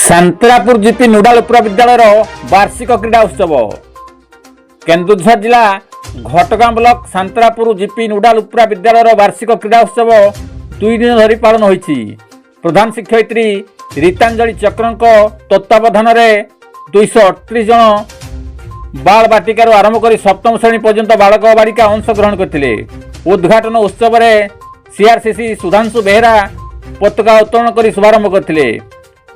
शांतरापुर GP नोडाल उप्र विद्यालय वार्षिक क्रीड़ा उत्सव केन्दुझर जिला घटगां ब्लॉक शांतरापुर जीपी नोडाल उप्र विद्यालय वार्षिक क्रीड़ा उत्सव 2 दिन धरी पालन होईछि। प्रधान शिक्षयित्री रीतांजलि चक्रंक तत्वावधान में 238 जन बाल बाटिकार आरंभ कर सप्तम श्रेणी पर्यंत बालक बालिका अंशग्रहण करथिले। उद्घाटन उत्सव में सीआरसीसी सुधांशु बेहरा पताका उत्तोलन कर शुभारंभ करथिले।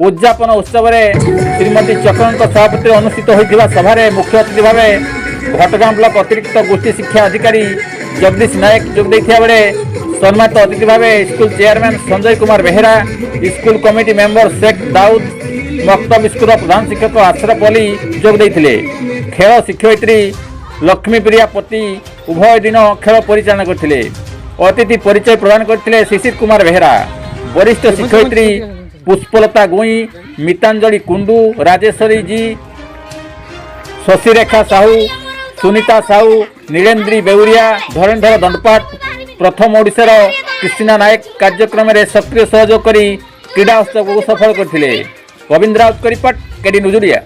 उद्यापन उत्सव में श्रीमती चक्रंक सभापति अनुष्ठित होता सभार मुख्य अतिथि भाव घटगां ब्लॉक अतिरिक्त गोष्ठी शिक्षा अधिकारी जगदीश नायक जोगदे बेले सम्मानित अतिथि भाव school chairman Sanjay Kumar Behera, school committee member Sheikh Daud, मक्तब स्कूल प्रधान शिक्षक आशरफ अली जोगदे। खेल शिक्षयित्री लक्ष्मीप्रिया पति उभय दिन खेल परिचालन करते। अतिथि परिचय प्रदान करते शिशिर कुमार बेहरा, वरिष्ठ शिक्षयित्री पुष्पलता गुई, मितांजलि कुंडू, राजेश्वरी जी, शशिरेखा साहू, सुनीता साहू, नीलेन्द्री बेउरिया, धरेन्द्र दंडपाट, प्रथम ओडिशार कृष्णा नायक कार्यक्रम में सक्रिय सहयोग करी क्रीड़ा उत्सव को सफल करथिले। गोविंद राउत का रिपोर्ट, केडी न्यूज ओडिया।